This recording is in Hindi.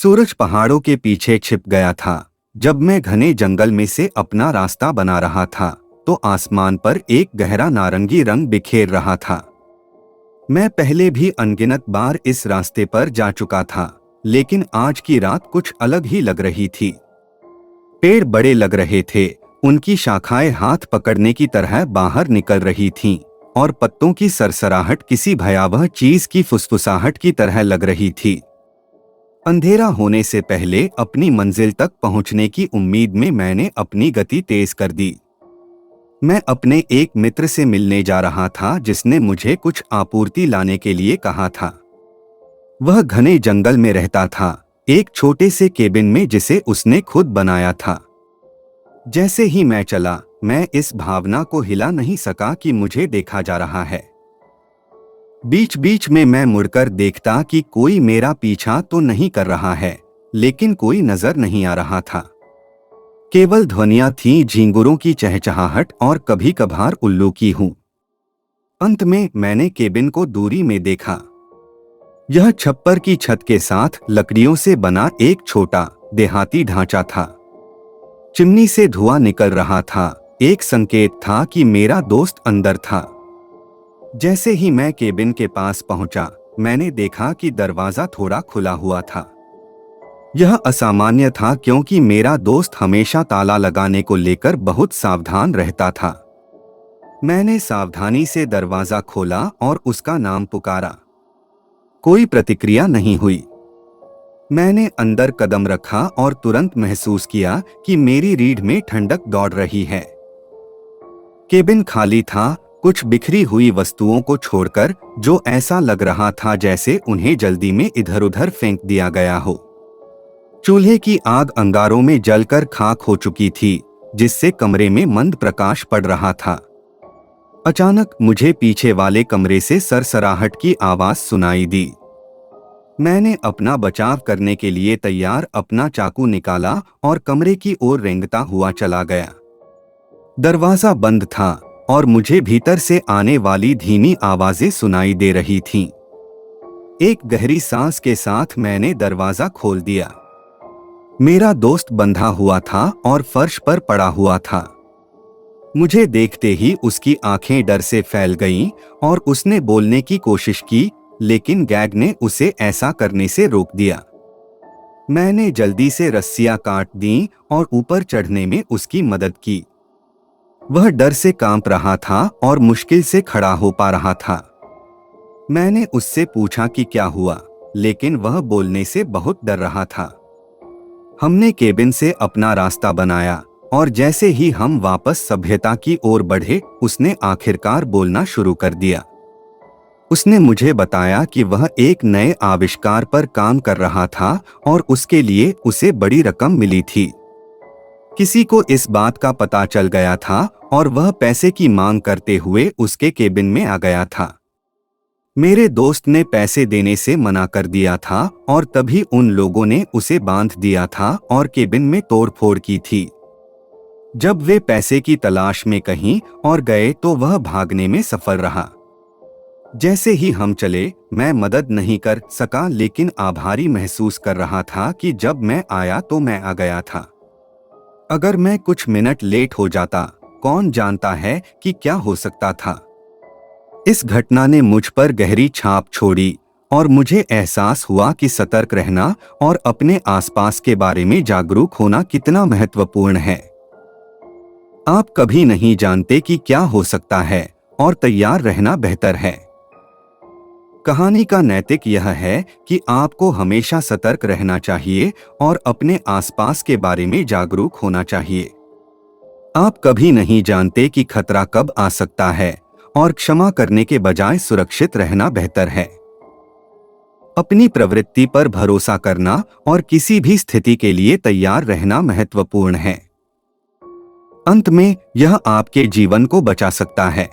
सूरज पहाड़ों के पीछे छिप गया था। जब मैं घने जंगल में से अपना रास्ता बना रहा था तो आसमान पर एक गहरा नारंगी रंग बिखेर रहा था। मैं पहले भी अनगिनत बार इस रास्ते पर जा चुका था, लेकिन आज की रात कुछ अलग ही लग रही थी। पेड़ बड़े लग रहे थे, उनकी शाखाएं हाथ पकड़ने की तरह बाहर निकल रही थीं, और पत्तों की सरसराहट किसी भयावह चीज की फुसफुसाहट की तरह लग रही थी। अंधेरा होने से पहले अपनी मंजिल तक पहुंचने की उम्मीद में मैंने अपनी गति तेज कर दी। मैं अपने एक मित्र से मिलने जा रहा था जिसने मुझे कुछ आपूर्ति लाने के लिए कहा था। वह घने जंगल में रहता था, एक छोटे से केबिन में जिसे उसने खुद बनाया था। जैसे ही मैं चला, मैं इस भावना को हिला नहीं सका कि मुझे देखा जा रहा है। बीच बीच में मैं मुड़कर देखता कि कोई मेरा पीछा तो नहीं कर रहा है, लेकिन कोई नजर नहीं आ रहा था। केवल ध्वनियां थीं, झींगुरों की चहचहाहट और कभी कभार उल्लू की हूं। अंत में मैंने केबिन को दूरी में देखा। यह छप्पर की छत के साथ लकड़ियों से बना एक छोटा देहाती ढांचा था। चिमनी से धुआं निकल रहा था, एक संकेत था कि मेरा दोस्त अंदर था। जैसे ही मैं केबिन के पास पहुंचा, मैंने देखा कि दरवाजा थोड़ा खुला हुआ था। यह असामान्य था क्योंकि मेरा दोस्त हमेशा ताला लगाने को लेकर बहुत सावधान रहता था। मैंने सावधानी से दरवाजा खोला और उसका नाम पुकारा। कोई प्रतिक्रिया नहीं हुई। मैंने अंदर कदम रखा और तुरंत महसूस किया कि मेरी रीढ़ में ठंडक दौड़ रही है। केबिन खाली था, कुछ बिखरी हुई वस्तुओं को छोड़कर, जो ऐसा लग रहा था जैसे उन्हें जल्दी में इधर उधर फेंक दिया गया हो। चूल्हे की आग अंगारों में जलकर खाक हो चुकी थी, जिससे कमरे में मंद प्रकाश पड़ रहा था। अचानक मुझे पीछे वाले कमरे से सरसराहट की आवाज सुनाई दी। मैंने अपना बचाव करने के लिए तैयार अपना चाकू निकाला और कमरे की ओर रेंगता हुआ चला गया। दरवाजा बंद था और मुझे भीतर से आने वाली धीमी आवाजें सुनाई दे रही थीं। एक गहरी सांस के साथ मैंने दरवाजा खोल दिया। मेरा दोस्त बंधा हुआ था और फर्श पर पड़ा हुआ था। मुझे देखते ही उसकी आंखें डर से फैल गईं और उसने बोलने की कोशिश की, लेकिन गैग ने उसे ऐसा करने से रोक दिया। मैंने जल्दी से रस्सियां काट दीं और ऊपर चढ़ने में उसकी मदद की। वह डर से कांप रहा था और मुश्किल से खड़ा हो पा रहा था। मैंने उससे पूछा कि क्या हुआ, लेकिन वह बोलने से बहुत डर रहा था। हमने केबिन से अपना रास्ता बनाया और जैसे ही हम वापस सभ्यता की ओर बढ़े, उसने आखिरकार बोलना शुरू कर दिया। उसने मुझे बताया कि वह एक नए आविष्कार पर काम कर रहा था और उसके लिए उसे बड़ी रकम मिली थी। किसी को इस बात का पता चल गया था और वह पैसे की मांग करते हुए उसके केबिन में आ गया था। मेरे दोस्त ने पैसे देने से मना कर दिया था और तभी उन लोगों ने उसे बांध दिया था और केबिन में तोड़फोड़ की थी। जब वे पैसे की तलाश में कहीं और गए तो वह भागने में सफल रहा। जैसे ही हम चले, मैं मदद नहीं कर सका, लेकिन आभारी महसूस कर रहा था कि जब मैं आया तो मैं आ गया था। अगर मैं कुछ मिनट लेट हो जाता, कौन जानता है कि क्या हो सकता था। इस घटना ने मुझ पर गहरी छाप छोड़ी और मुझे एहसास हुआ कि सतर्क रहना और अपने आसपास के बारे में जागरूक होना कितना महत्वपूर्ण है। आप कभी नहीं जानते कि क्या हो सकता है और तैयार रहना बेहतर है। कहानी का नैतिक यह है कि आपको हमेशा सतर्क रहना चाहिए और अपने आसपास के बारे में जागरूक होना चाहिए। आप कभी नहीं जानते कि खतरा कब आ सकता है और क्षमा करने के बजाय सुरक्षित रहना बेहतर है। अपनी प्रवृत्ति पर भरोसा करना और किसी भी स्थिति के लिए तैयार रहना महत्वपूर्ण है। अंत में यह आपके जीवन को बचा सकता है।